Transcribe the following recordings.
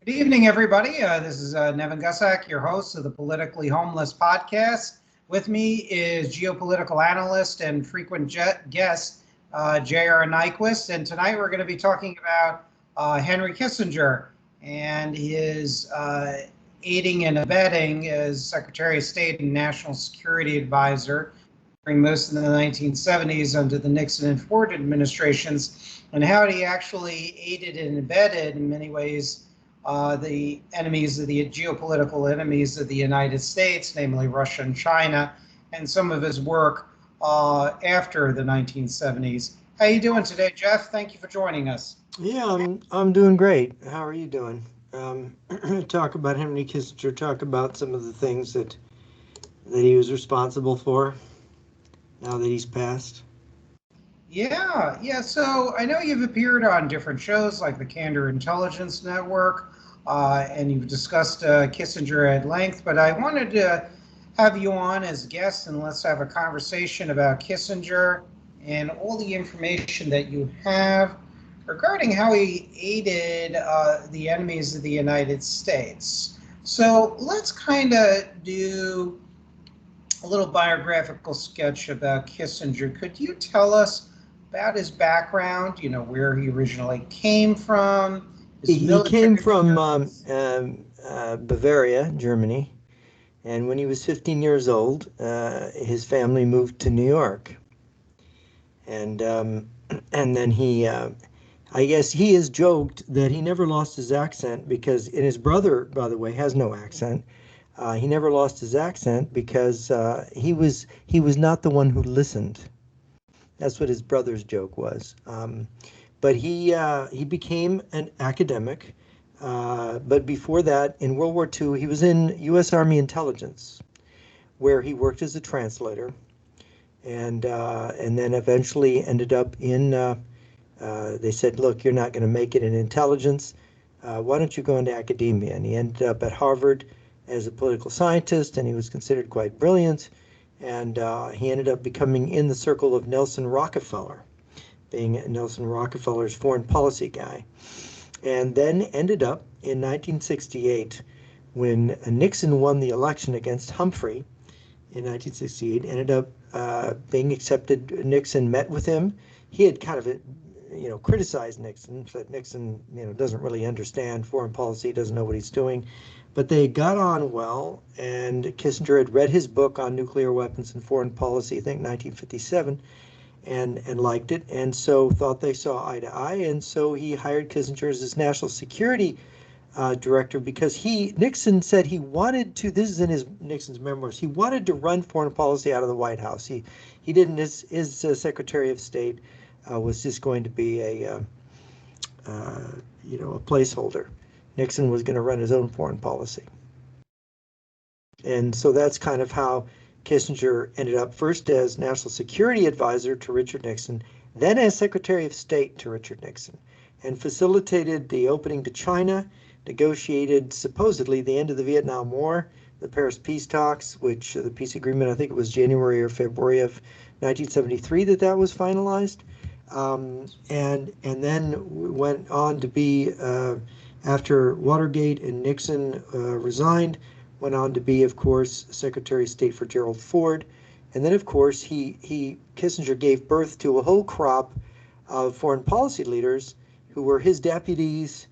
Good evening, everybody. This is Nevin, your host of the Politically Homeless podcast. With me is geopolitical analyst and frequent guest J.R. Nyquist. And tonight we're going to be talking about Henry Kissinger and his aiding and abetting as Secretary of State and National Security Advisor during most of the 1970s under the Nixon and Ford administrations, and how he actually aided and abetted in many ways the enemies of the geopolitical enemies of the United States, namely Russia and China, and some of his work after the 1970s. How you doing today, Jeff? Thank you for joining us. Yeah, I'm doing great. How are you doing? Talk about Henry Kissinger. Talk about some of the things that he was responsible for. Now that he's passed. Yeah. So I know you've appeared on different shows like the Candor Intelligence Network, and you've discussed Kissinger at length. But I wanted to have you on as a guest, and let's have a conversation about Kissinger and all the information that you have regarding how he aided the enemies of the United States. So let's kind of do a little biographical sketch about Kissinger. Could you tell us about his background, where he originally came from, his He came military from Bavaria, Germany, and when he was 15 years old, his family moved to New York, and then I guess he has joked that he never lost his accent because, and his brother, by the way, has no accent. He never lost his accent because he was not the one who listened. That's what his brother's joke was. But he became an academic. But before that, in World War II, he was in U.S. Army intelligence, where he worked as a translator, and then eventually ended up in. They said, "Look, you're not going to make it in intelligence. Why don't you go into academia?" And he ended up at Harvard as a political scientist, and he was considered quite brilliant. And he ended up becoming in the circle of Nelson Rockefeller, being Nelson Rockefeller's foreign policy guy. And then ended up in 1968, when Nixon won the election against Humphrey in 1968, ended up being accepted. Nixon met with him. He had kind of criticized Nixon, said Nixon, doesn't really understand foreign policy, doesn't know what he's doing. But they got on well, and Kissinger had read his book on nuclear weapons and foreign policy, I think 1957, and liked it, and so thought they saw eye to eye, and so he hired Kissinger as his national security director because Nixon said he wanted to, this is in Nixon's memoirs, he wanted to run foreign policy out of the White House. He didn't, his Secretary of State was just going to be a placeholder. Nixon was going to run his own foreign policy. And so that's kind of how Kissinger ended up first as National Security Advisor to Richard Nixon, then as Secretary of State to Richard Nixon, and facilitated the opening to China, negotiated supposedly the end of the Vietnam War, the Paris peace talks, which the peace agreement, I think it was January or February of 1973 that was finalized, and then went on to be after Watergate and Nixon resigned, went on to be, of course, Secretary of State for Gerald Ford. And then, of course, Kissinger gave birth to a whole crop of foreign policy leaders who were his deputies,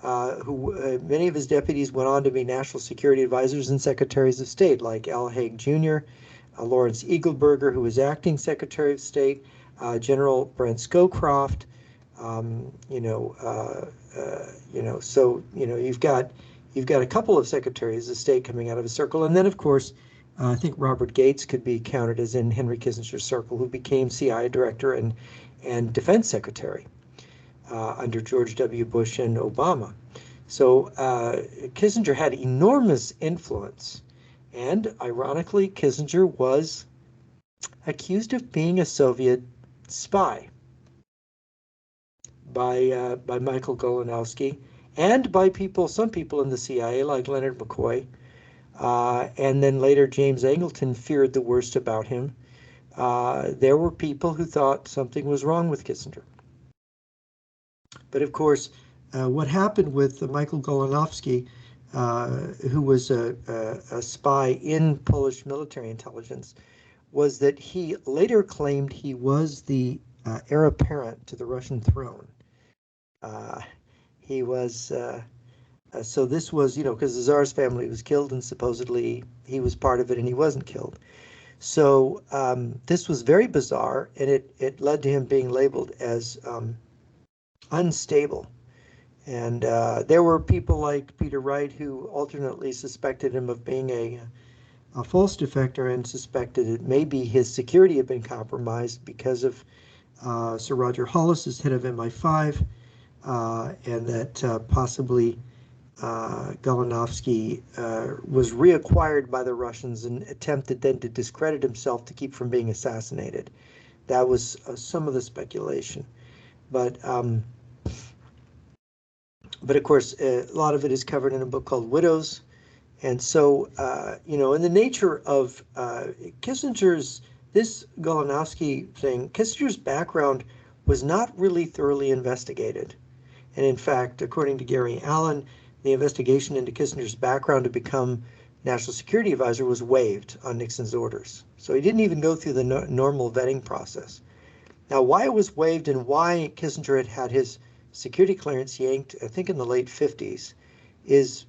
many of his deputies went on to be national security advisors and secretaries of state, like Al Haig Jr., Lawrence Eagleburger, who was acting Secretary of State, General Brent Scowcroft, so you've got a couple of secretaries of state coming out of his circle, and then of course I think Robert Gates could be counted as in Henry Kissinger's circle, who became CIA director and defense secretary under George W. Bush and Obama. So Kissinger had enormous influence, and ironically, Kissinger was accused of being a Soviet spy by Michael Golanowski and by some people in the CIA like Leonard McCoy. And then later James Angleton feared the worst about him. There were people who thought something was wrong with Kissinger. But of course, what happened with Michael Golonovsky, who was a spy in Polish military intelligence, was that he later claimed he was the heir apparent to the Russian throne. He was, so this was, because the Tsar's family was killed and supposedly he was part of it and he wasn't killed. So this was very bizarre, and it led to him being labeled as unstable. And there were people like Peter Wright who alternately suspected him of being a false defector and suspected that maybe his security had been compromised because of Sir Roger Hollis as head of MI5, and that possibly Golonovsky was reacquired by the Russians and attempted then to discredit himself to keep from being assassinated. That was some of the speculation. But of course, a lot of it is covered in a book called Widows. And so, in the nature of Kissinger's, this Golonovsky thing, Kissinger's background was not really thoroughly investigated. And in fact, according to Gary Allen, the investigation into Kissinger's background to become National Security Advisor was waived on Nixon's orders. So he didn't even go through the normal vetting process. Now, why it was waived and why Kissinger had his security clearance yanked, I think in the late 50s, is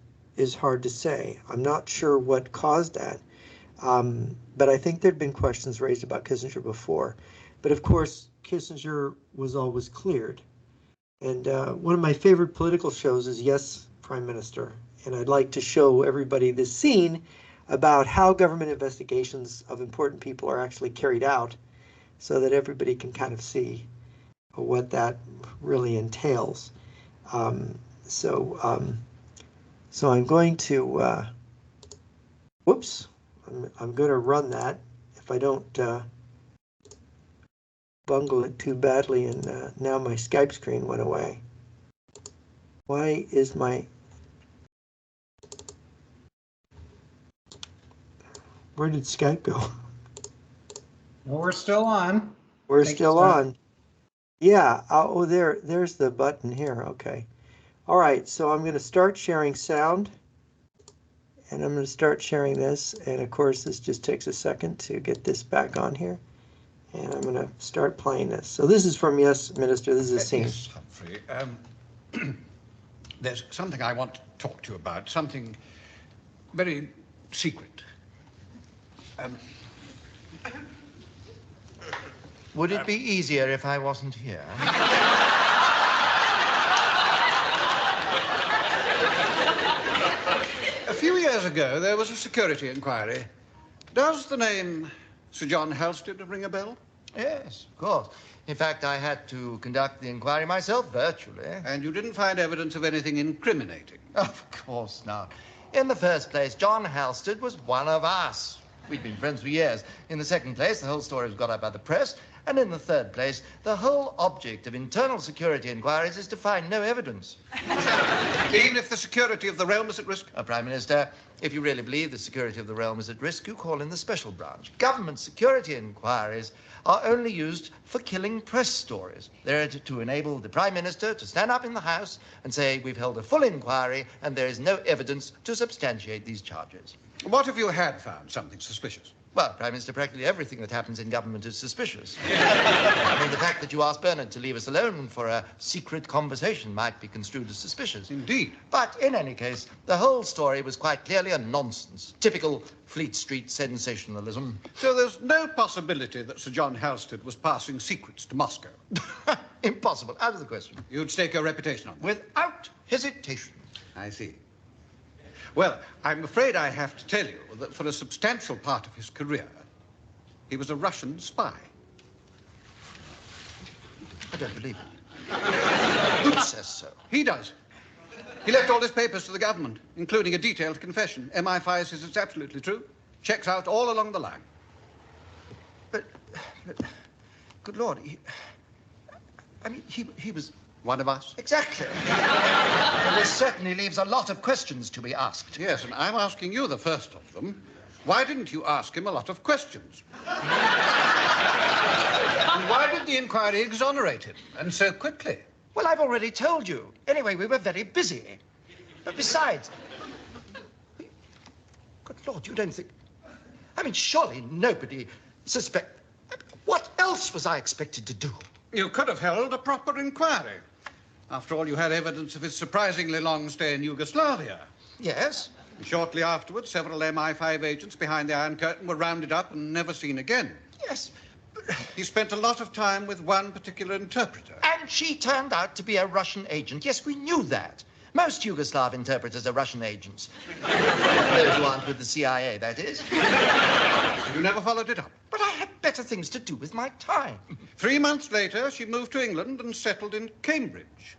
hard to say. I'm not sure what caused that. But I think there'd been questions raised about Kissinger before. But of course, Kissinger was always cleared. And one of my favorite political shows is Yes, Prime Minister. And I'd like to show everybody this scene about how government investigations of important people are actually carried out so that everybody can kind of see what that really entails. So I'm going to, whoops, I'm going to run that if I don't bungle it too badly, and now my Skype screen went away. Why is my, where did Skype go? Well, we're still on. We're still on. Yeah, there's the button here, okay. All right, so I'm going to start sharing sound, and I'm going to start sharing this, and of course this just takes a second to get this back on here, and I'm going to start playing this. So this is from Yes, Minister, this is a scene. Yes, Humphrey, there's something I want to talk to you about, something very secret. Would it be easier if I wasn't here? A few years ago, there was a security inquiry. Does the name Sir John Halstead ring a bell? Yes, of course. In fact, I had to conduct the inquiry myself virtually. And you didn't find evidence of anything incriminating? Of course not. In the first place, John Halstead was one of us. We'd been friends for years. In the second place, the whole story was got up by the press. And in the third place, the whole object of internal security inquiries is to find no evidence. Even if the security of the realm is at risk? Prime Minister, if you really believe the security of the realm is at risk, you call in the special branch. Government security inquiries are only used for killing press stories. They're to enable the Prime Minister to stand up in the House and say, we've held a full inquiry and there is no evidence to substantiate these charges. What if you had found something suspicious? Well, Prime Minister, practically everything that happens in government is suspicious. I mean, the fact that you asked Bernard to leave us alone for a secret conversation might be construed as suspicious. Indeed. But in any case, the whole story was quite clearly a nonsense. Typical Fleet Street sensationalism. So there's no possibility that Sir John Halstead was passing secrets to Moscow? Impossible. Out of the question. You'd stake your reputation on that? Without hesitation. I see. Well, I'm afraid I have to tell you that for a substantial part of his career, he was a Russian spy. I don't believe it. Who says so? He does. He left all his papers to the government, including a detailed confession. MI5 says it's absolutely true. Checks out all along the line. But good Lord, he was... One of us? Exactly. Well, this certainly leaves a lot of questions to be asked. Yes, and I'm asking you the first of them. Why didn't you ask him a lot of questions? And why did the inquiry exonerate him, and so quickly? Well, I've already told you. Anyway, we were very busy. But besides... Good Lord, you don't think... I mean, surely nobody suspect... What else was I expected to do? You could have held a proper inquiry. After all, you had evidence of his surprisingly long stay in Yugoslavia. Yes? Shortly afterwards, several MI5 agents behind the Iron Curtain were rounded up and never seen again. Yes. He spent a lot of time with one particular interpreter. And she turned out to be a Russian agent. Yes, we knew that. Most Yugoslav interpreters are Russian agents. Those who aren't with the CIA, that is. You never followed it up. But I had better things to do with my time. 3 months later, she moved to England and settled in Cambridge,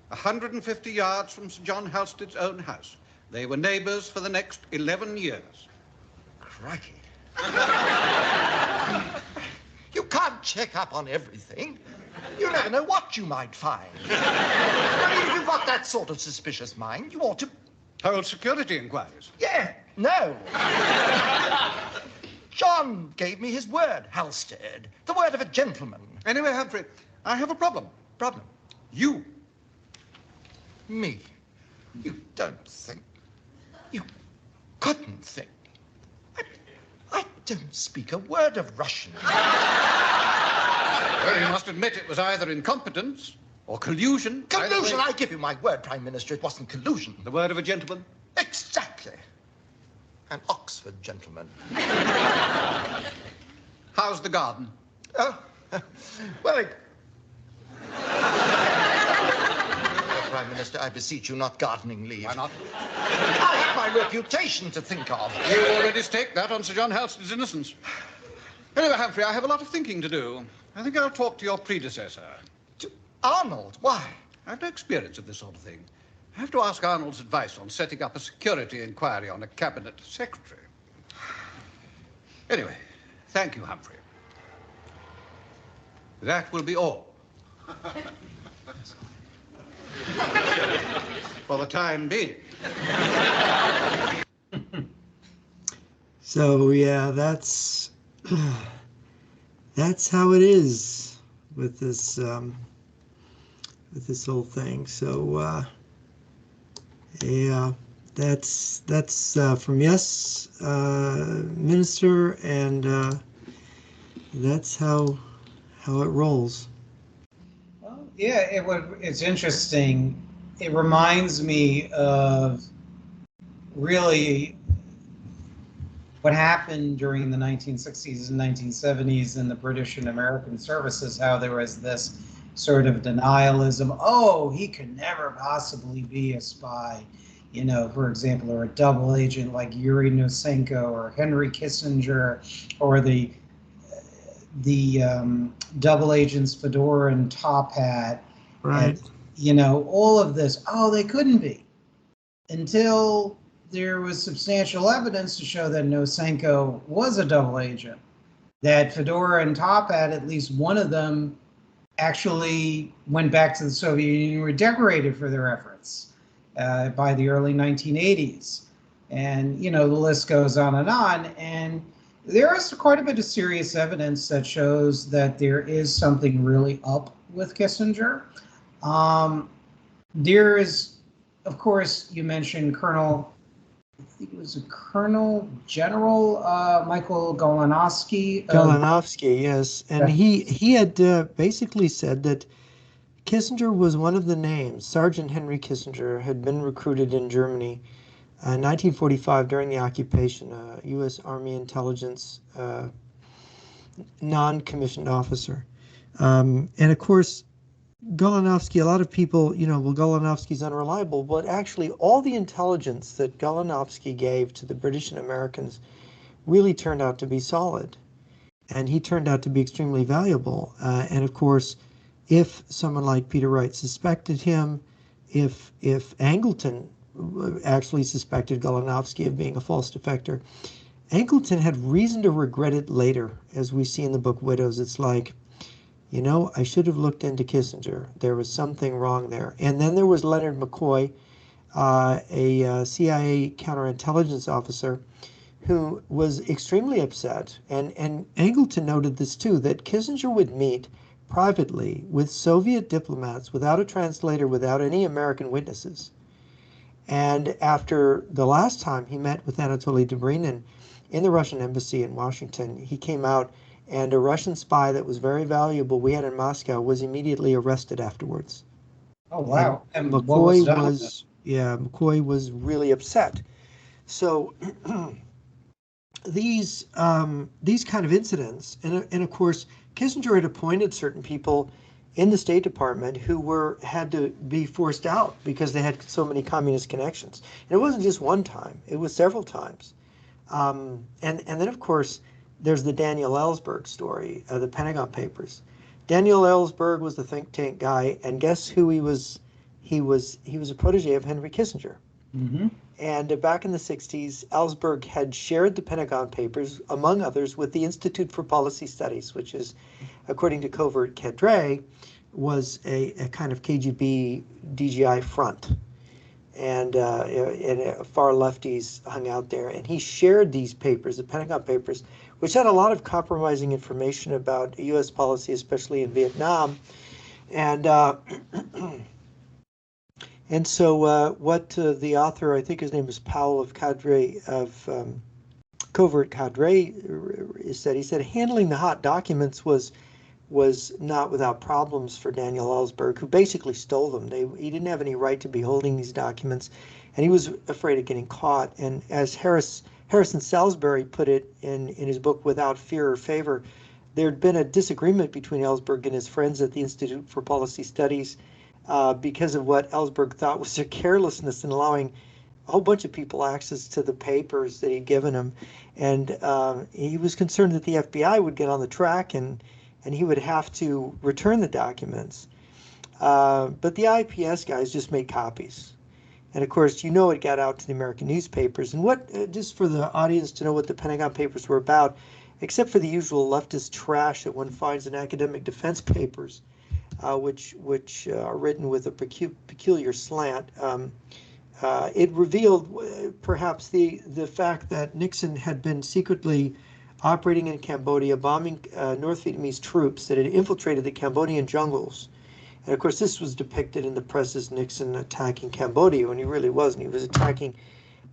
150 yards from Sir John Halstead's own house. They were neighbours for the next 11 years. Crikey. You can't check up on everything. You never know what you might find. I mean, if you've got that sort of suspicious mind, you ought to... Hold security inquiries. Yeah, no. John gave me his word, Halstead. The word of a gentleman. Anyway, Humphrey, I have a problem. Problem? You. Me? You don't think... You couldn't think. I don't speak a word of Russian. Well, you must admit it was either incompetence or collusion. Collusion! I give you my word, Prime Minister, it wasn't collusion. The word of a gentleman? Exactly. An Oxford gentleman. How's the garden? Oh, well, Prime Minister, I beseech you, not gardening leave. Why not? I have my reputation to think of. You already staked that on Sir John Halstead's innocence. Anyway, Humphrey, I have a lot of thinking to do. I think I'll talk to your predecessor. To Arnold? Why? I have no experience of this sort of thing. I have to ask Arnold's advice on setting up a security inquiry on a cabinet secretary. Anyway, thank you, Humphrey. That will be all. For the time being. So yeah, that's how it is with this whole thing. So yeah, that's from Yes Minister, and that's how it rolls. Well, yeah, it's interesting. It reminds me of really what happened during the 1960s and 1970s in the British and American services, how there was this sort of denialism. Oh, he could never possibly be a spy, you know, for example, or a double agent like Yuri Nosenko or Henry Kissinger, or the double agents Fedora and Top Hat. Right. And, you know, all of this, oh, they couldn't be, until there was substantial evidence to show that Nosenko was a double agent, that Fedora and Top Hat, at least one of them, actually went back to the Soviet Union, were decorated for their efforts by the early 1980s. And, you know, the list goes on. And there is quite a bit of serious evidence that shows that there is something really up with Kissinger. There is, of course, you mentioned Colonel, I think it was a Colonel General Michael Golinovsky. Golinovsky, yes. And he had basically said that Kissinger was one of the names. Sergeant Henry Kissinger had been recruited in Germany in 1945 during the occupation, a U.S. Army intelligence non-commissioned officer. And of course, Golinovsky, a lot of people, you know, well, Golinovsky's unreliable, but actually all the intelligence that Golinovsky gave to the British and Americans really turned out to be solid. And he turned out to be extremely valuable. And of course, if someone like Peter Wright suspected him, if Angleton actually suspected Golinovsky of being a false defector, Angleton had reason to regret it later. As we see in the book Widows, it's like, you know, I should have looked into Kissinger. There was something wrong there. And then there was Leonard McCoy, a CIA counterintelligence officer, who was extremely upset. And Angleton noted this too, that Kissinger would meet privately with Soviet diplomats without a translator, without any American witnesses. And after the last time he met with Anatoly Dobrynin in the Russian embassy in Washington, he came out, and a Russian spy that was very valuable we had in Moscow was immediately arrested afterwards. Oh, wow. And what was McCoy done? McCoy was really upset. So these kind of incidents, and of course Kissinger had appointed certain people in the State Department who had to be forced out because they had so many communist connections. And it wasn't just one time; it was several times. And then of course there's the Daniel Ellsberg story, the Pentagon Papers. Daniel Ellsberg was the think tank guy, and guess who he was? He was a protege of Henry Kissinger. Mm-hmm. And back in the 60s, Ellsberg had shared the Pentagon Papers, among others, with the Institute for Policy Studies, which is, according to covert cadre, was a kind of KGB DGI front. And far lefties hung out there. And he shared these papers, the Pentagon Papers, which had a lot of compromising information about U.S. policy, especially in Vietnam. And And so what the author, I think his name is Powell of Covert Cadre, said, he said, handling the hot documents was not without problems for Daniel Ellsberg, who basically stole them. He didn't have any right to be holding these documents, and he was afraid of getting caught. And as Harrison Salisbury put it in his book Without Fear or Favor, there had been a disagreement between Ellsberg and his friends at the Institute for Policy Studies because of what Ellsberg thought was their carelessness in allowing a whole bunch of people access to the papers that he'd given them. And he was concerned that the FBI would get on the track and he would have to return the documents. But the IPS guys just made copies. And of course, it got out to the American newspapers. And just for the audience to know what the Pentagon Papers were about, except for the usual leftist trash that one finds in academic defense papers, which are written with a peculiar slant. It revealed perhaps the fact that Nixon had been secretly operating in Cambodia, bombing North Vietnamese troops that had infiltrated the Cambodian jungles. And of course, this was depicted in the press as Nixon attacking Cambodia when he really wasn't. He was attacking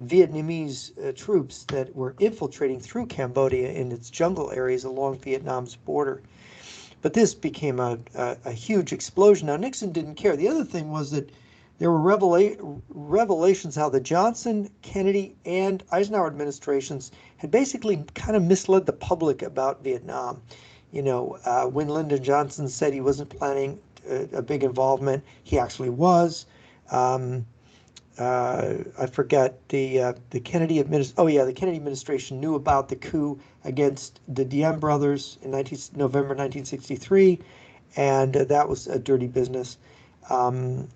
Vietnamese troops that were infiltrating through Cambodia in its jungle areas along Vietnam's border. But this became a huge explosion. Now, Nixon didn't care. The other thing was that there were revelations how the Johnson, Kennedy, and Eisenhower administrations had basically kind of misled the public about Vietnam. When Lyndon Johnson said he wasn't planning a big involvement, he actually was. I forget the Kennedy administration. Oh yeah, the Kennedy administration knew about the coup against the Diem brothers in November 1963, and that was a dirty business. And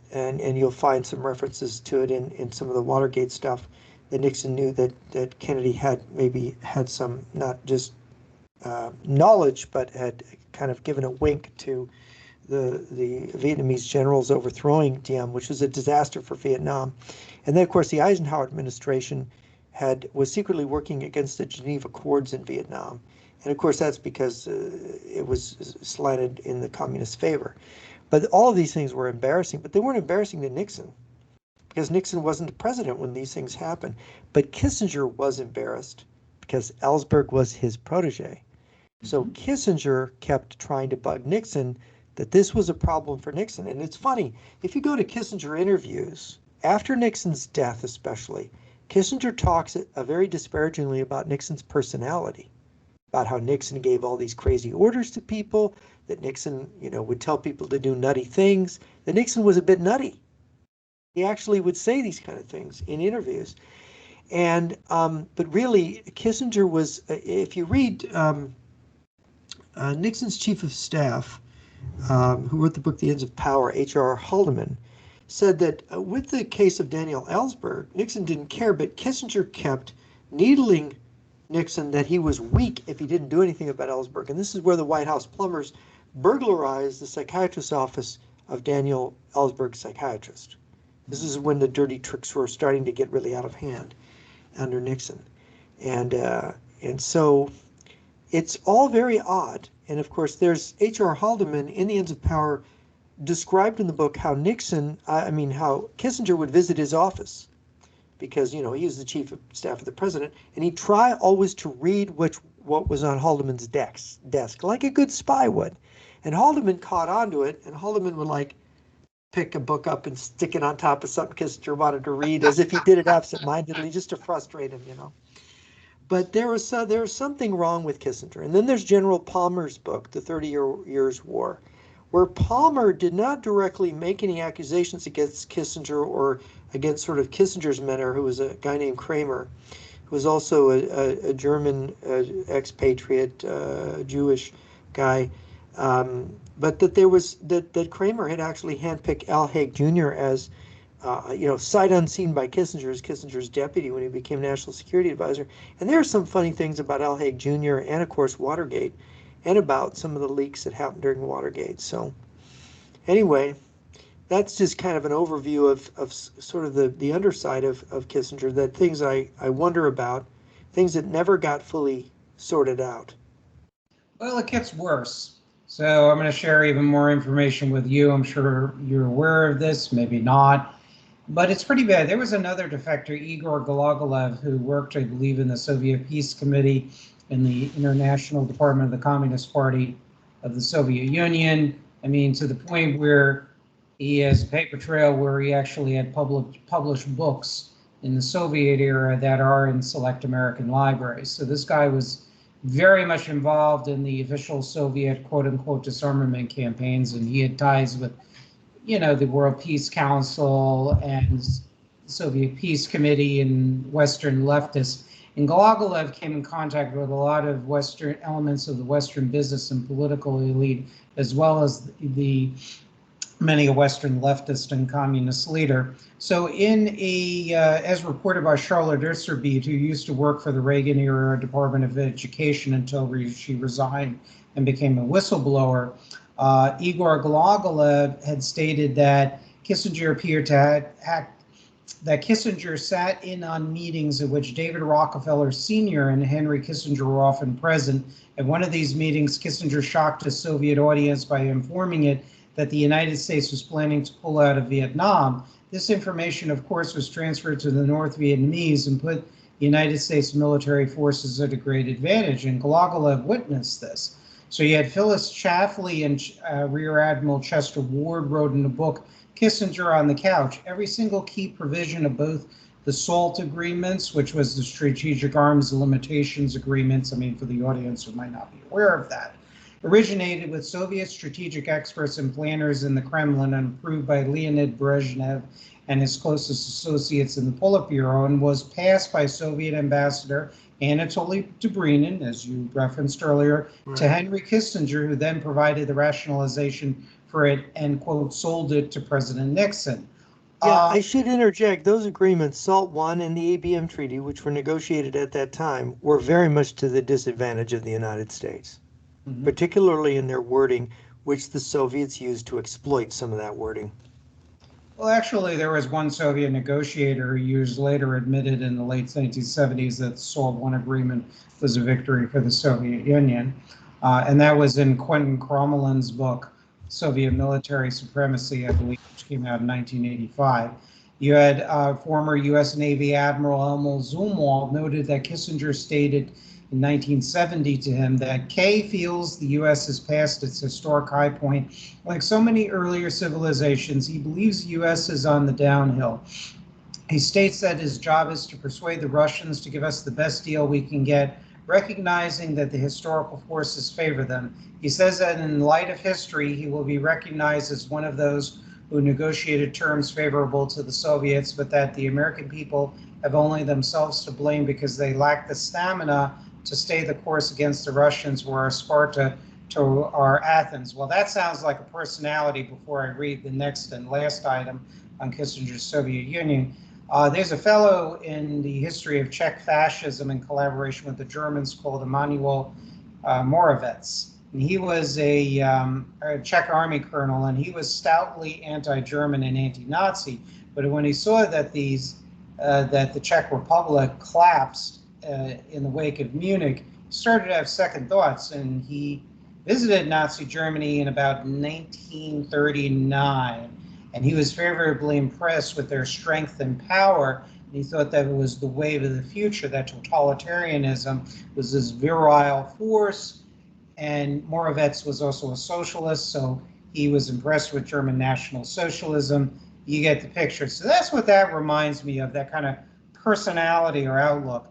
you'll find some references to it in some of the Watergate stuff. That Nixon knew that Kennedy had some not just knowledge, but had kind of given a wink to the Vietnamese generals overthrowing Diem, which was a disaster for Vietnam. And then, of course, the Eisenhower administration was secretly working against the Geneva Accords in Vietnam. And of course, that's because it was slanted in the communist favor. But all of these things were embarrassing, but they weren't embarrassing to Nixon because Nixon wasn't the president when these things happened. But Kissinger was embarrassed because Ellsberg was his protege. So Kissinger kept trying to bug Nixon that this was a problem for Nixon. And it's funny, if you go to Kissinger interviews, after Nixon's death especially, Kissinger talks very disparagingly about Nixon's personality, about how Nixon gave all these crazy orders to people, that Nixon, would tell people to do nutty things, that Nixon was a bit nutty. He actually would say these kind of things in interviews. And, but really, Kissinger was, if you read Nixon's chief of staff, who wrote the book The Ends of Power, H.R. Haldeman, said that with the case of Daniel Ellsberg, Nixon didn't care, but Kissinger kept needling Nixon that he was weak if he didn't do anything about Ellsberg. And this is where the White House plumbers burglarized the psychiatrist's office of Daniel Ellsberg's psychiatrist. This is when the dirty tricks were starting to get really out of hand under Nixon. And so it's all very odd. And of course, there's H.R. Haldeman in The Ends of Power described in the book how how Kissinger would visit his office because, he was the chief of staff of the president, and he'd try always to read what was on Haldeman's desk, like a good spy would. And Haldeman caught onto it, and Haldeman would pick a book up and stick it on top of something Kissinger wanted to read, as if he did it absentmindedly, just to frustrate him, But there was something wrong with Kissinger. And then there's General Palmer's book, The 30 Years' War, where Palmer did not directly make any accusations against Kissinger or against sort of Kissinger's mentor, who was a guy named Kramer, who was also a German expatriate, Jewish guy. But that Kramer had actually handpicked Al Haig Jr. as, sight unseen by Kissinger as Kissinger's deputy when he became National Security Advisor. And there are some funny things about Al Haig Jr. and, of course, Watergate, and about some of the leaks that happened during Watergate. So anyway, that's just kind of an overview of sort of the underside of Kissinger, that things I wonder about, things that never got fully sorted out. Well, it gets worse. So I'm going to share even more information with you. I'm sure you're aware of this, maybe not. But it's pretty bad. There was another defector, Igor Galagilev, who worked, I believe, in the Soviet Peace Committee in the International Department of the Communist Party of the Soviet Union. I mean, to the point where he has a paper trail where he actually had published books in the Soviet era that are in select American libraries. So this guy was very much involved in the official Soviet quote-unquote disarmament campaigns, and he had ties with, the World Peace Council and the Soviet Peace Committee and Western leftists. And Galagilev came in contact with a lot of Western elements of the Western business and political elite, as well as many a Western leftist and communist leader. So as reported by Charlotte Isserbeet, who used to work for the Reagan-era Department of Education until she resigned and became a whistleblower, Igor Galagilev had stated that Kissinger appeared to that Kissinger sat in on meetings at which David Rockefeller Sr. and Henry Kissinger were often present. At one of these meetings, Kissinger shocked a Soviet audience by informing it that the United States was planning to pull out of Vietnam. This information, of course, was transferred to the North Vietnamese and put the United States military forces at a great advantage, and Galagilev witnessed this. So you had Phyllis Chaffley and Rear Admiral Chester Ward wrote in the book, Kissinger on the Couch, every single key provision of both the SALT agreements, which was the Strategic Arms Limitations Agreements, for the audience who might not be aware of that, originated with Soviet strategic experts and planners in the Kremlin and approved by Leonid Brezhnev and his closest associates in the Politburo, and was passed by Soviet Ambassador Anatoly Dobrynin, as you referenced earlier, right, to Henry Kissinger, who then provided the rationalization for it and, quote, sold it to President Nixon. Yeah, I should interject. Those agreements, SALT I and the ABM Treaty, which were negotiated at that time, were very much to the disadvantage of the United States, particularly in their wording, which the Soviets used to exploit some of that wording. Well, actually, there was one Soviet negotiator who years later admitted in the late 1970s that the SALT I agreement was a victory for the Soviet Union. And that was in Quentin Kromelin's book, Soviet Military Supremacy, I believe, which came out in 1985. You had former U.S. Navy Admiral Emil Zumwalt noted that Kissinger stated in 1970 to him that K feels the U.S. has passed its historic high point. Like so many earlier civilizations, he believes the U.S. is on the downhill. He states that his job is to persuade the Russians to give us the best deal we can get, recognizing that the historical forces favor them. He says that in light of history, he will be recognized as one of those who negotiated terms favorable to the Soviets, but that the American people have only themselves to blame because they lack the stamina to stay the course against the Russians, who are Sparta to our Athens. Well, that sounds like a personality before I read the next and last item on Kissinger's Soviet Union. There's a fellow in the history of Czech fascism in collaboration with the Germans called Emanuel Moravec. And he was a Czech army colonel, and he was stoutly anti-German and anti-Nazi. But when he saw that that the Czech Republic collapsed in the wake of Munich, started to have second thoughts, and he visited Nazi Germany in about 1939, and he was favorably impressed with their strength and power. And he thought that it was the wave of the future, that totalitarianism was this virile force. And Moravec was also a socialist, so he was impressed with German National Socialism. You get the picture. So that's what that reminds me of, that kind of personality or outlook.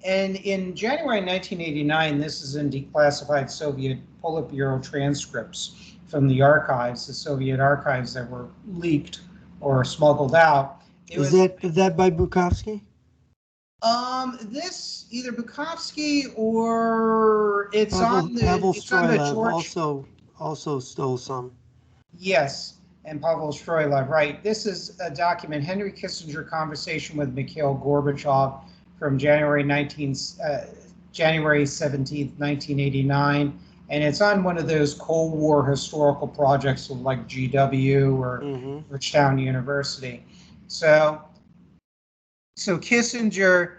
And in January 1989, this is in declassified Soviet Politburo transcripts from the archives, the Soviet archives that were leaked or smuggled out. Is that by Bukovsky? This either Bukovsky or it's on the George. Also stole some. Yes, and Pavel Stroilov, right. This is a document, Henry Kissinger conversation with Mikhail Gorbachev from January 17th, 1989. And it's on one of those Cold War historical projects like GW or Georgetown University. So Kissinger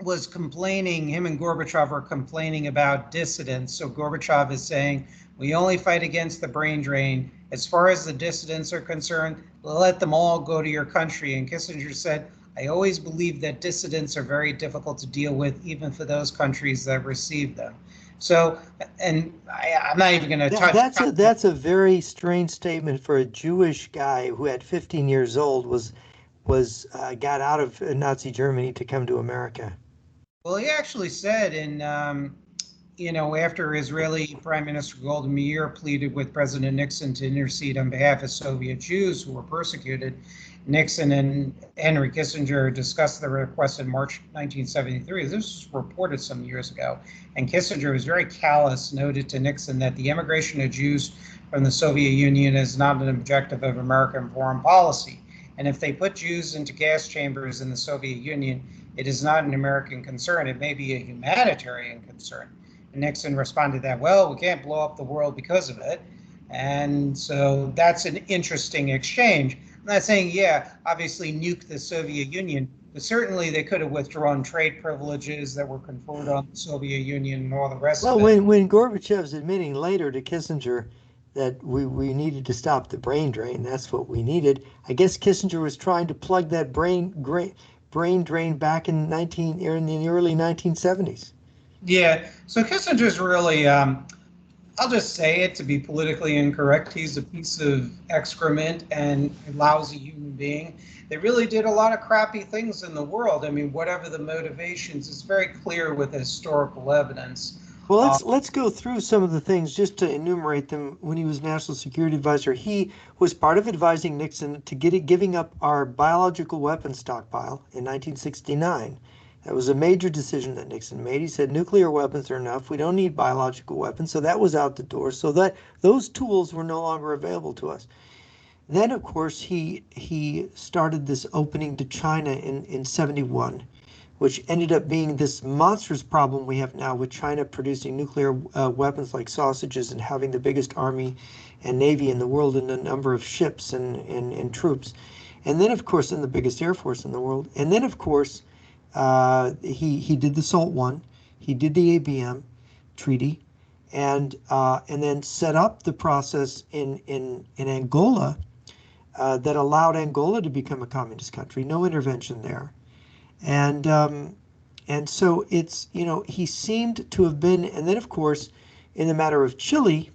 was complaining, him and Gorbachev are complaining about dissidents. So Gorbachev is saying, we only fight against the brain drain. As far as the dissidents are concerned, let them all go to your country. And Kissinger said, I always believe that dissidents are very difficult to deal with, even for those countries that receive them. So, and I'm not even going to touch. That's a very strange statement for a Jewish guy who at 15 years old got out of Nazi Germany to come to America. Well, he actually said after Israeli Prime Minister Golda Meir pleaded with President Nixon to intercede on behalf of Soviet Jews who were persecuted, Nixon and Henry Kissinger discussed the request in March 1973. This was reported some years ago. And Kissinger was very callous, noted to Nixon that the immigration of Jews from the Soviet Union is not an objective of American foreign policy. And if they put Jews into gas chambers in the Soviet Union, it is not an American concern. It may be a humanitarian concern. And Nixon responded that, well, we can't blow up the world because of it. And so that's an interesting exchange. I'm not saying, obviously nuke the Soviet Union, but certainly they could have withdrawn trade privileges that were conferred on the Soviet Union and all the rest of it. Well, when Gorbachev's admitting later to Kissinger that we needed to stop the brain drain, that's what we needed, I guess Kissinger was trying to plug that brain drain back in the early 1970s. Yeah, so Kissinger's really, I'll just say it to be politically incorrect, he's a piece of excrement and a lousy human being. They really did a lot of crappy things in the world. I mean, whatever the motivations, it's very clear with historical evidence. Well, let's go through some of the things just to enumerate them. When he was National Security Advisor, he was part of advising Nixon to giving up our biological weapons stockpile in 1969. That was a major decision that Nixon made. He said nuclear weapons are enough. We don't need biological weapons. So that was out the door. So that those tools were no longer available to us. Then, of course, he started this opening to China in 71, which ended up being this monstrous problem we have now with China producing nuclear weapons like sausages and having the biggest army and navy in the world and a number of ships and troops. And then, of course, and the biggest air force in the world. And then, of course, he did the SALT I, he did the ABM treaty, and then set up the process in Angola that allowed Angola to become a communist country. No intervention there. And so it's, he seemed to have been, and then of course, in the matter of Chile,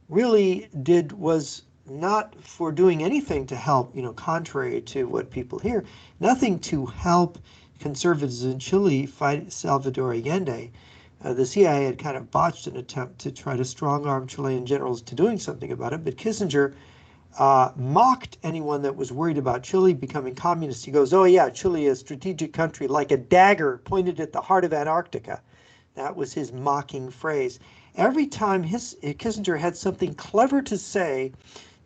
really was not for doing anything to help, contrary to what people hear, nothing to help conservatives in Chile fight Salvador Allende. The CIA had kind of botched an attempt to try to strong-arm Chilean generals to doing something about it, but Kissinger mocked anyone that was worried about Chile becoming communist. He goes, oh yeah, Chile is a strategic country like a dagger pointed at the heart of Antarctica. That was his mocking phrase. Every time Kissinger had something clever to say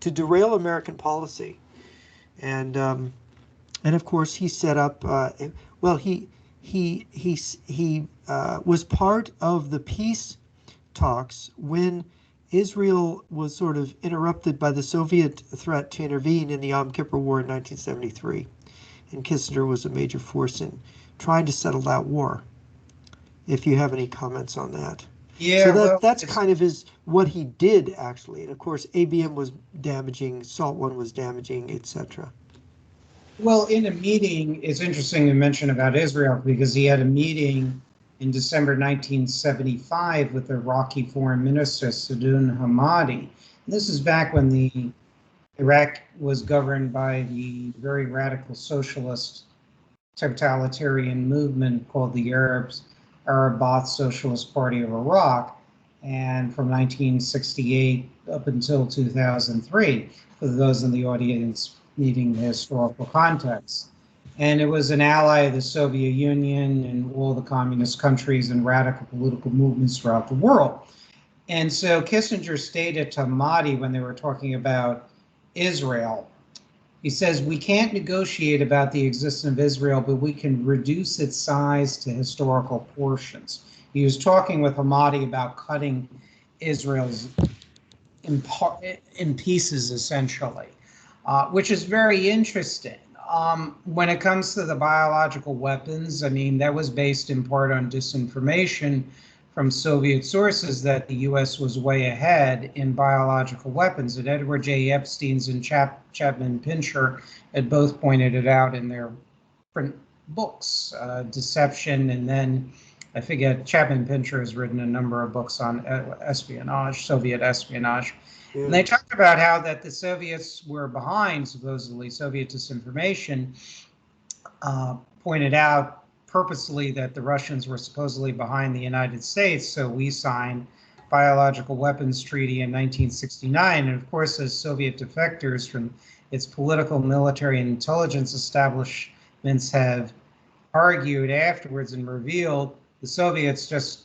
to derail American policy. And of course he set up, he was part of the peace talks when Israel was sort of interrupted by the Soviet threat to intervene in the Yom Kippur War in 1973. And Kissinger was a major force in trying to settle that war. if you have any comments on that. Yeah, So well, that's kind of what he did actually. And of course, ABM was damaging, Salt One was damaging, etc. well, in a meeting, it's interesting to mention about Israel because he had a meeting in December 1975 with the Iraqi Foreign Minister Sadoun Hamadi. This is back when the Iraq was governed by the very radical socialist totalitarian movement called the Arab Ba'ath Socialist Party of Iraq, and from 1968 up until 2003, for those in the audience needing the historical context. And it was an ally of the Soviet Union and all the communist countries and radical political movements throughout the world. And so Kissinger stated to Mahdi when they were talking about Israel, he says, we can't negotiate about the existence of Israel, but we can reduce its size to historical portions. He was talking with Hamadi about cutting Israel's in pieces, essentially, which is very interesting. When it comes to the biological weapons, I mean, that was based in part on disinformation from Soviet sources that the U.S. was way ahead in biological weapons. And Edward J. Epstein's and Chapman Pincher had both pointed it out in their print books, Deception, and then I forget, Chapman Pincher has written a number of books on espionage, Soviet espionage. Yeah. And they talked about how that the Soviets were behind, supposedly, Soviet disinformation, pointed out purposely that the Russians were supposedly behind the United States, so we signed Biological Weapons Treaty in 1969. And of course, as Soviet defectors from its political, military, and intelligence establishments have argued afterwards and revealed, the Soviets just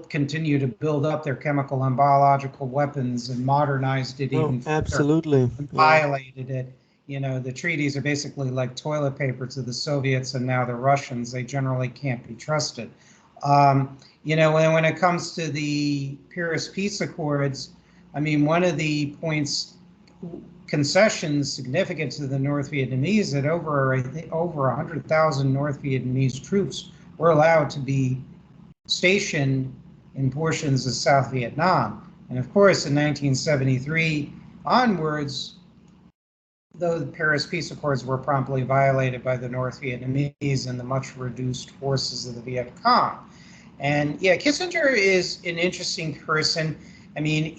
continue to build up their chemical and biological weapons and modernized it even further. Absolutely. And violated it. You know, the treaties are basically like toilet paper to the Soviets and now the Russians. They generally can't be trusted. You know, when it comes to the Paris Peace Accords, I mean, one of the concessions significant to the North Vietnamese that over 100,000 North Vietnamese troops were allowed to be stationed in portions of South Vietnam. And of course, in 1973 onwards, though the Paris Peace Accords were promptly violated by the North Vietnamese and the much reduced forces of the Viet Cong. And yeah, Kissinger is an interesting person. I mean,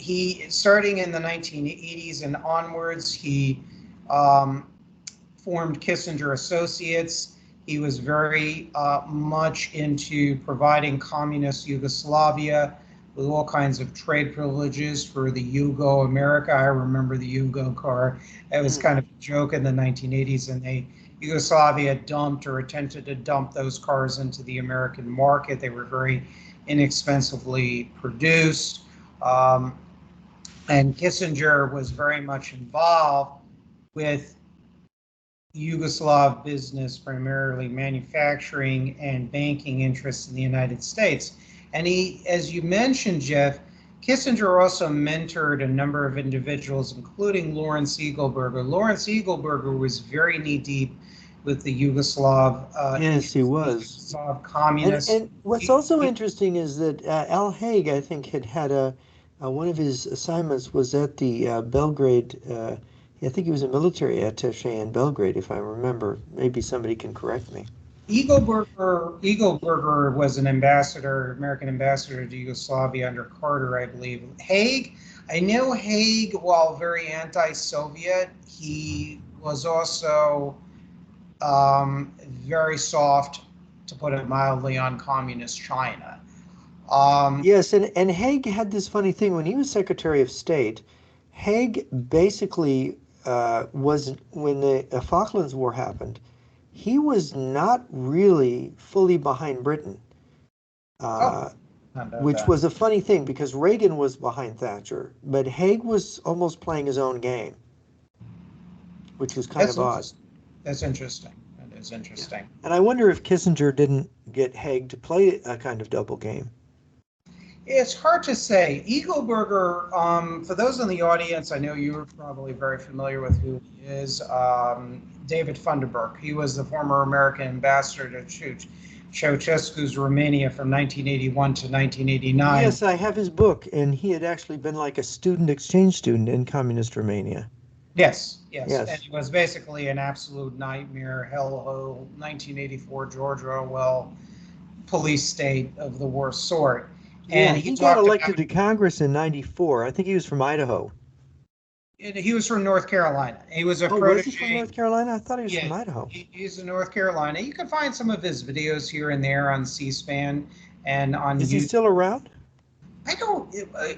starting in the 1980s and onwards, he formed Kissinger Associates. He was very much into providing communist Yugoslavia with all kinds of trade privileges for the Yugo America. I remember the Yugo car. It was kind of a joke in the 1980s, and Yugoslavia dumped or attempted to dump those cars into the American market. They were very inexpensively produced. And Kissinger was very much involved with Yugoslav business, primarily manufacturing and banking interests in the United States. And he, as you mentioned, Jeff, Kissinger also mentored a number of individuals, including Lawrence Eagleburger. Lawrence Eagleburger was very knee-deep with the Yugoslav. Yes, he was. Yugoslav communists. And what's also interesting is that Al Haig, I think, had one of his assignments was at the Belgrade. I think he was a military attaché in Belgrade, if I remember. Maybe somebody can correct me. Eagleburger was an ambassador, American ambassador to Yugoslavia under Carter, I believe. Haig, I know Haig, while very anti-Soviet, he was also very soft, to put it mildly, on communist China. Yes, and Haig had this funny thing. When he was Secretary of State, Haig basically was, when the Falklands War happened, he was not really fully behind Britain, which was a funny thing because Reagan was behind Thatcher, but Haig was almost playing his own game, which was kind of odd. That's interesting. That is interesting. Yeah. And I wonder if Kissinger didn't get Haig to play a kind of double game. It's hard to say. Eagleburger, for those in the audience, I know you're probably very familiar with who he is, David Funderburk. He was the former American ambassador to Church. Ceausescu's Romania from 1981 to 1989. Yes, I have his book, and he had actually been like a exchange student in communist Romania. Yes, yes. And Yes. it was basically an absolute nightmare, hellhole, 1984 George Orwell police state of the worst sort. Yeah, And he he got talked elected about, to Congress in '94. I think he was from Idaho. he was from North Carolina. He was a Oh, was he from protege. North Carolina? I thought he was Yeah, from Idaho. he's in North Carolina. You can find some of his videos here and there on C-SPAN and on Is he YouTube. still around? I don't,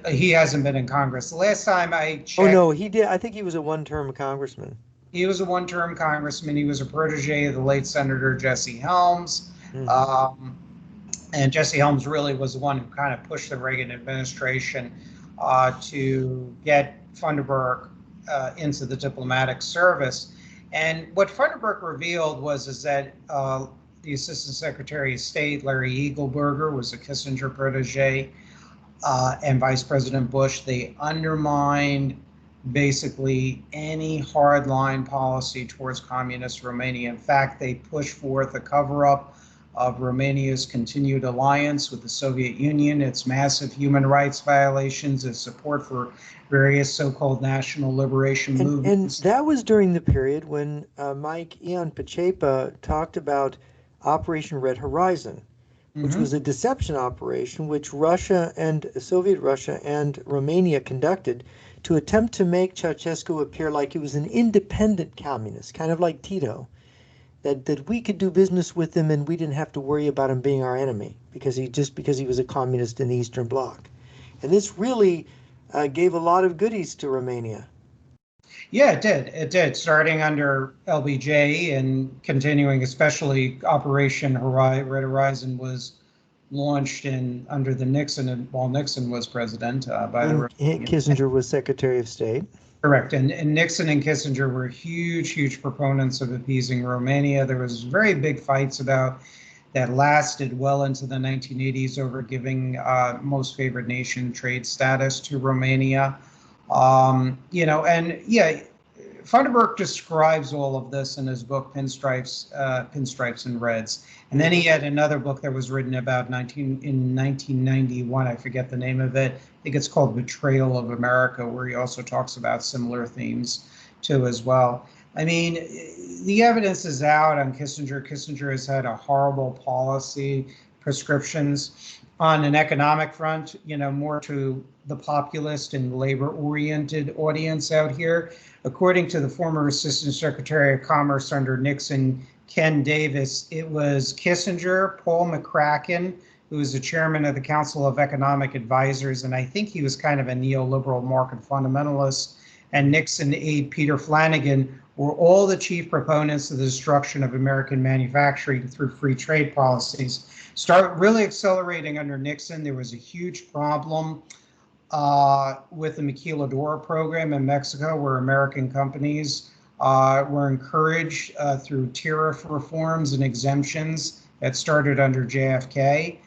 he hasn't been in Congress. The last time I Oh, checked, no, he did. I think he was a one-term congressman. he was a one-term congressman. He was a protege of the late Senator Jesse Helms. Mhm. And Jesse Helms really was the one who kind of pushed the Reagan administration to get Funderburk into the diplomatic service. And what Funderburk revealed is that the Assistant Secretary of State, Larry Eagleburger, was a Kissinger protege, and Vice President Bush. They undermined basically any hardline policy towards communist Romania. In fact, they pushed forth a cover-up of Romania's continued alliance with the Soviet Union, its massive human rights violations, its support for various so-called national liberation And movements. that was during the period when Mike Ion Pachepa talked about Operation Red Horizon, which was a deception operation which Soviet Russia and Romania conducted to attempt to make Ceausescu appear like he was an independent communist, kind of like Tito, that we could do business with him and we didn't have to worry about him being our enemy because he was a communist in the Eastern Bloc. And this really gave a lot of goodies to Romania. Yeah, it did. It did, starting under LBJ and continuing, especially Operation Red Horizon was launched under the Nixon, while Nixon was president. Kissinger was Secretary of State. Correct. And Nixon and Kissinger were huge proponents of appeasing Romania. There was very big fights about that lasted well into the 1980s over giving most favored nation trade status to Romania. Funderburk describes all of this in his book Pinstripes and Reds. And then he had another book that was written about in 1991. I forget the name of it. I think it's called Betrayal of America, where he also talks about similar themes too as well. I mean, the evidence is out on Kissinger. Kissinger has had a horrible policy, prescriptions on an economic front, more to the populist and labor-oriented audience out here. According to the former Assistant Secretary of Commerce under Nixon, Ken Davis, it was Kissinger, Paul McCracken, who was the chairman of the Council of Economic Advisors, and I think he was kind of a neoliberal market fundamentalist, and Nixon aide Peter Flanagan were all the chief proponents of the destruction of American manufacturing through free trade policies. Start really accelerating under Nixon. There was a huge problem with the Maquiladora program in Mexico, where American companies were encouraged through tariff reforms and exemptions that started under JFK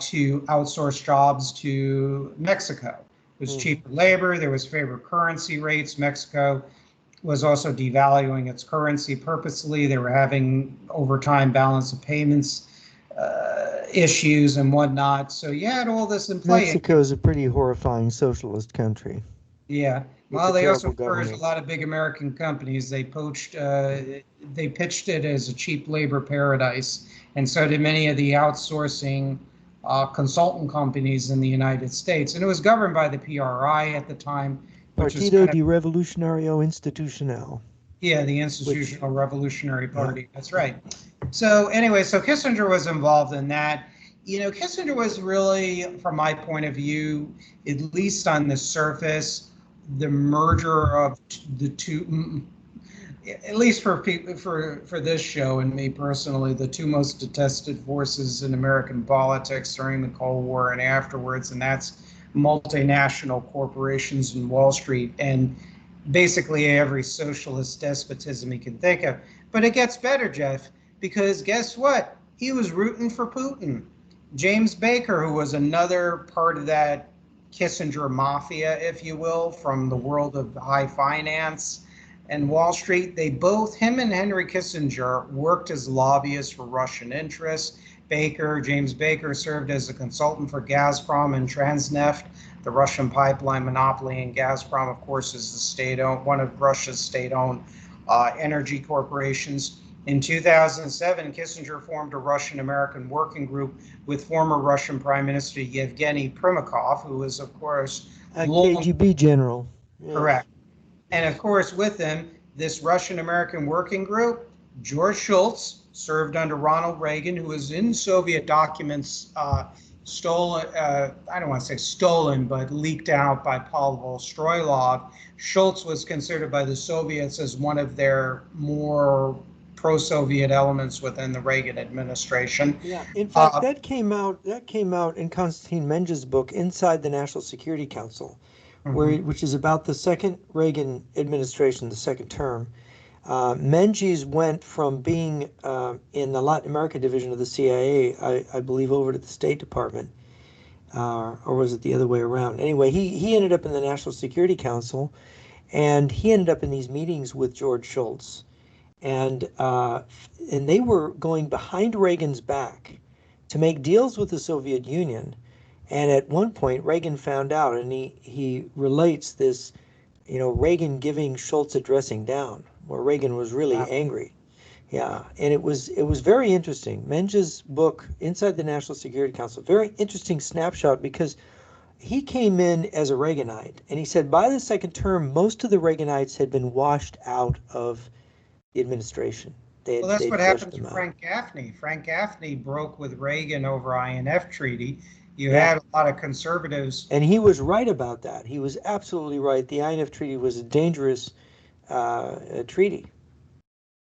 to outsource jobs to Mexico. It was cheaper labor, there was favored currency rates. Mexico was also devaluing its currency purposely. They were having over time balance of payments issues and whatnot. So you had all this in play. Mexico is a pretty horrifying socialist country. Yeah. Well, they also encouraged a lot of big American companies. They pitched it as a cheap labor paradise, and so did many of the outsourcing consultant companies in the United States. And it was governed by the PRI at the time, which is Partido de Revolucionario Institucional. Yeah, the Institutional Revolutionary Party. That's right. So anyway, so Kissinger was involved in that. Kissinger was really, from my point of view, at least on the surface, the merger of the two, at least for this show and me personally, the two most detested forces in American politics during the Cold War and afterwards, and that's multinational corporations and Wall Street and basically every socialist despotism you can think of. But it gets better, Jeff, because guess what? He was rooting for Putin. James Baker, who was another part of that Kissinger mafia, if you will, from the world of high finance and Wall Street, him and Henry Kissinger worked as lobbyists for Russian interests. James Baker, served as a consultant for Gazprom and Transneft, the Russian pipeline monopoly. And Gazprom, of course, is the state-owned, one of Russia's state-owned energy corporations. In 2007, Kissinger formed a Russian-American working group with former Russian Prime Minister Yevgeny Primakov, who was, of course, a KGB general. Yes. Correct. And of course, with him, this Russian-American working group, George Shultz, served under Ronald Reagan, who was in Soviet documents stolen, I don't want to say stolen, but leaked out by Pavel Stroilov. Shultz was considered by the Soviets as one of their more pro-Soviet elements within the Reagan administration. Yeah, in fact, that came out in Konstantin Menge's book, Inside the National Security Council, which is about the second Reagan administration, the second term. Menges went from being in the Latin America division of the CIA, I believe, over to the State Department, or was it the other way around? Anyway, he ended up in the National Security Council, and he ended up in these meetings with George Shultz. And they were going behind Reagan's back to make deals with the Soviet Union. And at one point, Reagan found out, and he relates this, Reagan giving Shultz a dressing down, where Reagan was really angry. Yeah, and it was very interesting. Menge's book, Inside the National Security Council, very interesting snapshot, because he came in as a Reaganite, and he said by the second term, most of the Reaganites had been washed out of the administration. Well, that's what happened to Frank Gaffney. Frank Gaffney broke with Reagan over INF treaty. You had a lot of conservatives. And he was right about that. He was absolutely right. The INF treaty was a dangerous treaty.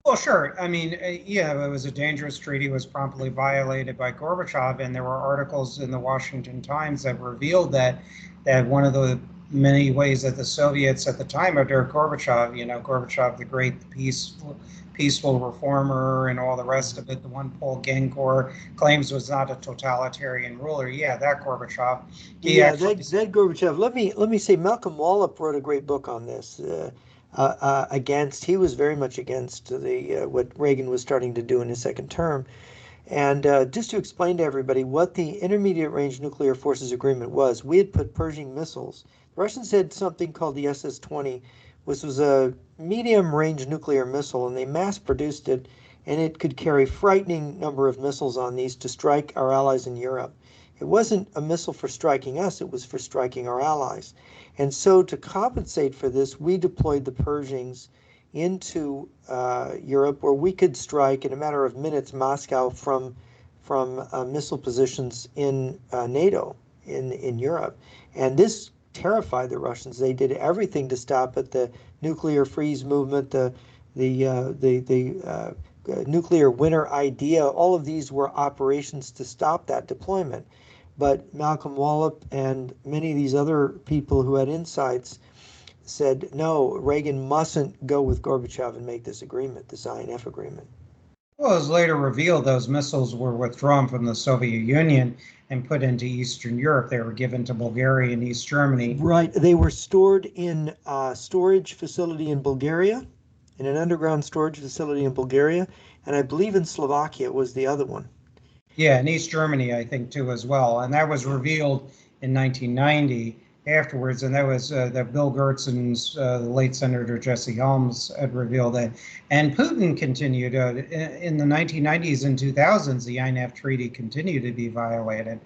Well, sure. I mean, it was a dangerous treaty. It was promptly violated by Gorbachev, and there were articles in the Washington Times that revealed that one of the many ways that the Soviets at the time under Gorbachev, Gorbachev, the great peaceful reformer and all the rest of it, the one Paul Gencourt claims was not a totalitarian ruler. Yeah, that Gorbachev. That Gorbachev. Let me say, Malcolm Wallop wrote a great book on this. He was very much against what Reagan was starting to do in his second term. And just to explain to everybody what the Intermediate Range Nuclear Forces Agreement was, we had put Pershing missiles. The Russians had something called the SS-20, which was a medium-range nuclear missile, and they mass-produced it, and it could carry a frightening number of missiles on these to strike our allies in Europe. It wasn't a missile for striking us, it was for striking our allies. And so to compensate for this, we deployed the Pershings into Europe, where we could strike in a matter of minutes Moscow from missile positions in NATO in Europe. And this terrified the Russians. They did everything to stop it. The nuclear freeze movement, the nuclear winter idea, all of these were operations to stop that deployment. But Malcolm Wallop and many of these other people who had insights said, no, Reagan mustn't go with Gorbachev and make this agreement, this INF agreement. Well, it was later revealed those missiles were withdrawn from the Soviet Union and put into Eastern Europe. They were given to Bulgaria and East Germany. Right. They were stored in a storage facility in Bulgaria, in an underground storage facility in Bulgaria, and I believe in Slovakia was the other one. Yeah, in East Germany, I think, too, as well. And that was revealed in 1990 afterwards, and that was that Bill Gertz and the late Senator Jesse Helms had revealed that. And Putin continued in the 1990s and 2000s, the INF treaty continued to be violated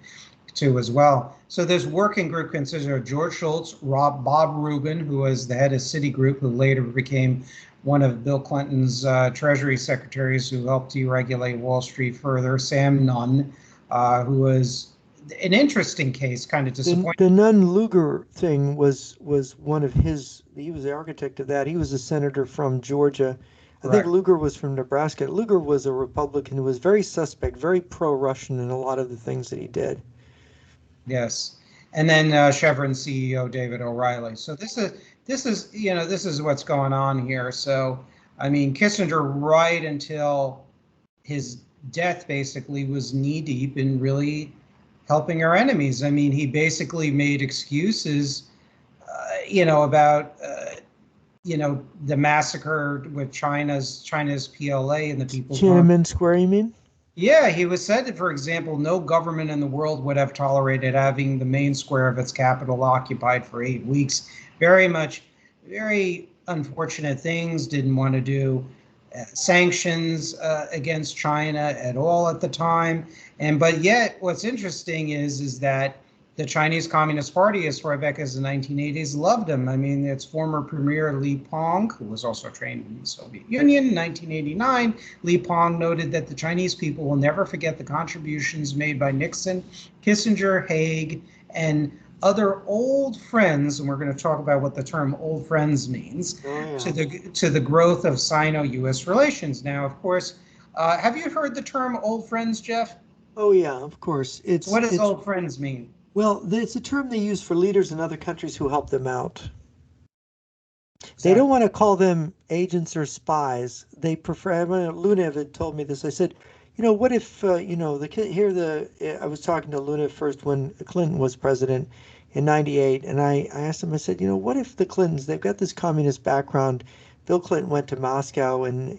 too as well. So this working group consisted of George Shultz, Bob Rubin, who was the head of Citigroup, who later became one of Bill Clinton's Treasury secretaries who helped deregulate Wall Street further, Sam Nunn, who was an interesting case, kind of disappointing. The Nunn-Lugar thing was one of his, he was the architect of that. He was a senator from Georgia. I think Lugar was from Nebraska. Lugar was a Republican who was very suspect, very pro-Russian in a lot of the things that he did. Yes. And then Chevron CEO David O'Reilly. So this is what's going on here. So, I mean, Kissinger, right until his death, basically was knee deep in really helping our enemies. I mean, he basically made excuses, about, the massacre with China's PLA and the people. Tiananmen Square, you mean? Yeah, he was said that, for example, no government in the world would have tolerated having the main square of its capital occupied for 8 weeks. Very much, very unfortunate things. Didn't want to do sanctions against China at all at the time. And but yet, what's interesting is that the Chinese Communist Party, as far back as the 1980s, loved him. I mean, its former premier Li Peng, who was also trained in the Soviet Union in 1989, Li Peng noted that the Chinese people will never forget the contributions made by Nixon, Kissinger, Haig, and other old friends, and we're going to talk about what the term old friends means, to the growth of Sino-U.S. relations. Now, of course, have you heard the term old friends, Jeff? Oh yeah, of course. What does old friends mean? Well, it's a term they use for leaders in other countries who help them out. They Exactly. don't want to call them agents or spies. They prefer. Luna had told me this. I said, what if, I was talking to Luna first when Clinton was president in '98, and I asked him, I said, what if the Clintons, they've got this communist background. Bill Clinton went to Moscow in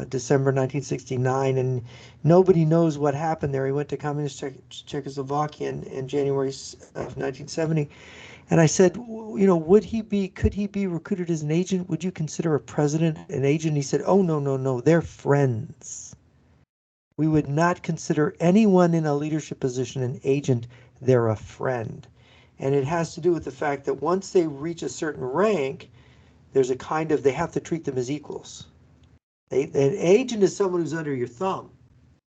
December 1969, and nobody knows what happened there. He went to communist Czechoslovakia in January of 1970. And I said, could he be recruited as an agent? Would you consider a president an agent? He said, oh, no, no, no, they're friends. We would not consider anyone in a leadership position an agent. They're a friend. And it has to do with the fact that once they reach a certain rank, there's they have to treat them as equals. An agent is someone who's under your thumb.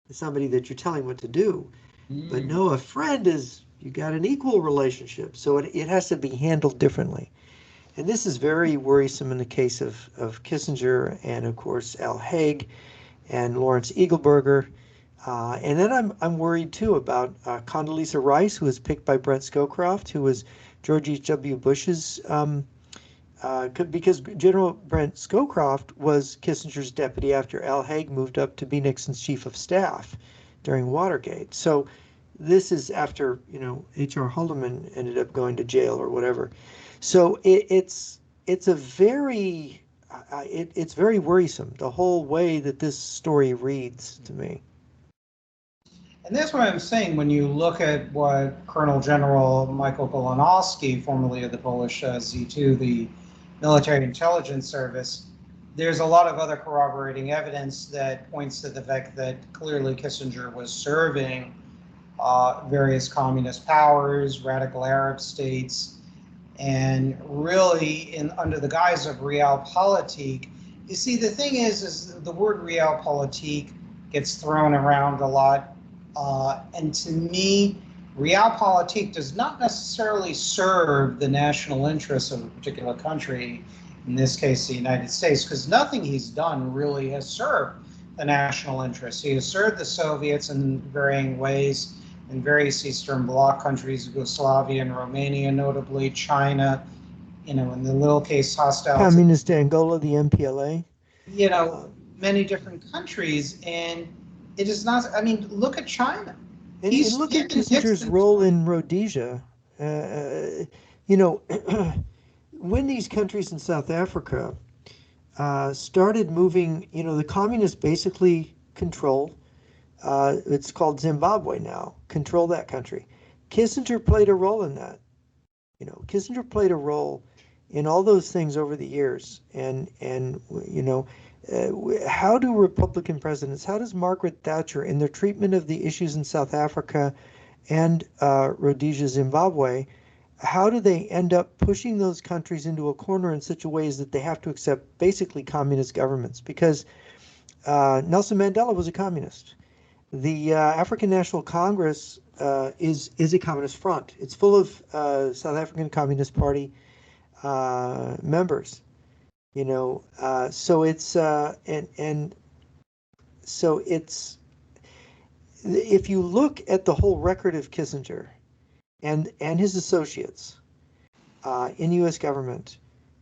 It's somebody that you're telling what to do. But no, a friend is, you got an equal relationship. So it has to be handled differently. And this is very worrisome in the case of Kissinger and, of course, Al Haig and Lawrence Eagleburger. And then I'm worried, too, about Condoleezza Rice, who was picked by Brent Scowcroft, who was George H.W. Bush's because General Brent Scowcroft was Kissinger's deputy after Al Haig moved up to be Nixon's chief of staff during Watergate. So this is after, H.R. Haldeman ended up going to jail or whatever. So it's very worrisome, the whole way that this story reads to me. And that's what I'm saying. When you look at what Colonel General Michael Golanowski, formerly of the Polish Z2, the Military Intelligence Service, there's a lot of other corroborating evidence that points to the fact that clearly Kissinger was serving various communist powers, radical Arab states, and really under the guise of realpolitik. You see, the thing is the word realpolitik gets thrown around a lot. And to me, realpolitik does not necessarily serve the national interests of a particular country, in this case, the United States, because nothing he's done really has served the national interests. He has served the Soviets in varying ways in various Eastern Bloc countries, Yugoslavia and Romania, notably China, in the little case hostile Communist Angola, the MPLA. Many different countries, and it is not, look at China. And look at Kissinger's role in Rhodesia. When these countries in South Africa started moving, the communists basically control, it's called Zimbabwe now, control that country. Kissinger played a role in that. Kissinger played a role in all those things over the years. And how do Republican presidents, how does Margaret Thatcher, in their treatment of the issues in South Africa and Rhodesia, Zimbabwe, how do they end up pushing those countries into a corner in such a way that they have to accept basically communist governments? Because Nelson Mandela was a communist. The African National Congress is a communist front. It's full of South African Communist Party members. So it's so it's, if you look at the whole record of Kissinger and his associates in U.S. government,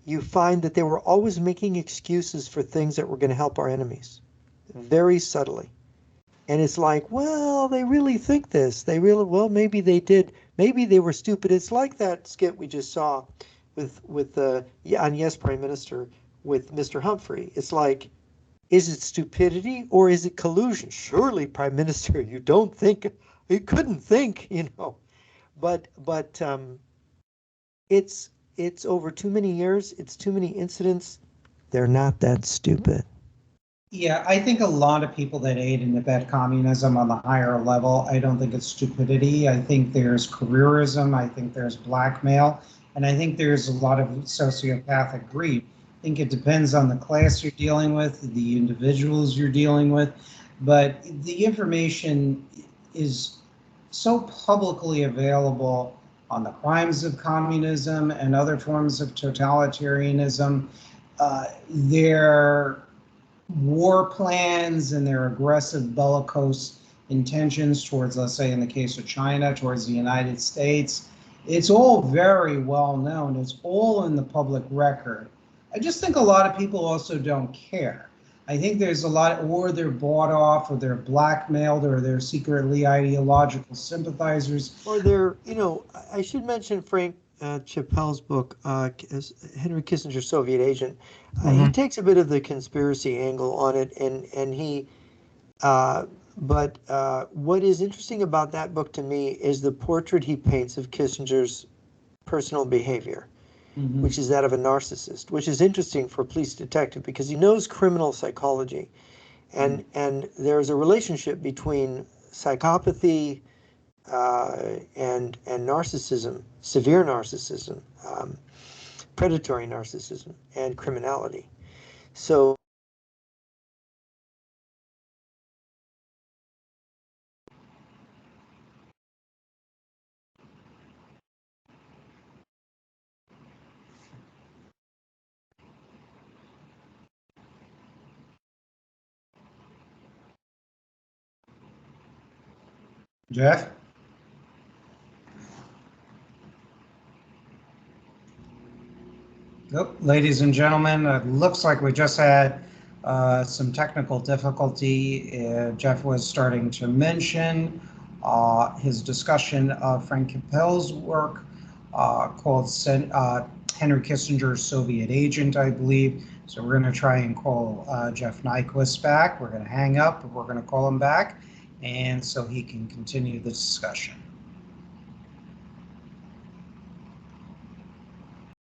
you find that they were always making excuses for things that were going to help our enemies, very subtly. And it's like, well, they really think this. Maybe they did. Maybe they were stupid. It's like that skit we just saw with on Yes, Prime Minister, with Mr. Humphrey. It's like, Is it stupidity or is it collusion? Surely, Prime Minister, you couldn't think, but it's over too many years. It's too many incidents. They're not that stupid. Yeah, I think a lot of people that aid and abet communism on the higher level, I don't think it's stupidity. I think there's careerism. I think there's blackmail. And I think there's a lot of sociopathic greed. I think it depends on the class you're dealing with, the individuals you're dealing with. But the information is so publicly available on the crimes of communism and other forms of totalitarianism. Their war plans and their aggressive bellicose intentions towards, let's say in the case of China, towards the United States, it's all very well known. It's all in the public record. I just think a lot of people also don't care. I think there's a lot, or they're bought off, or they're blackmailed, or they're secretly ideological sympathizers. Or they're, I should mention Frank Chappell's book, Henry Kissinger, Soviet Agent. He takes a bit of the conspiracy angle on it, and he, but what is interesting about that book to me is the portrait he paints of Kissinger's personal behavior, which is that of a narcissist, which is interesting for a police detective because he knows criminal psychology, and there's a relationship between psychopathy and narcissism, severe narcissism, predatory narcissism, and criminality. So Jeff? Oh, ladies and gentlemen, it looks like we just had some technical difficulty. Jeff was starting to mention his discussion of Frank Capel's work called Henry Kissinger's Soviet Agent, I believe. So we're going to try and call Jeff Nyquist back. We're going to hang up, but we're going to call him back, and so he can continue the discussion.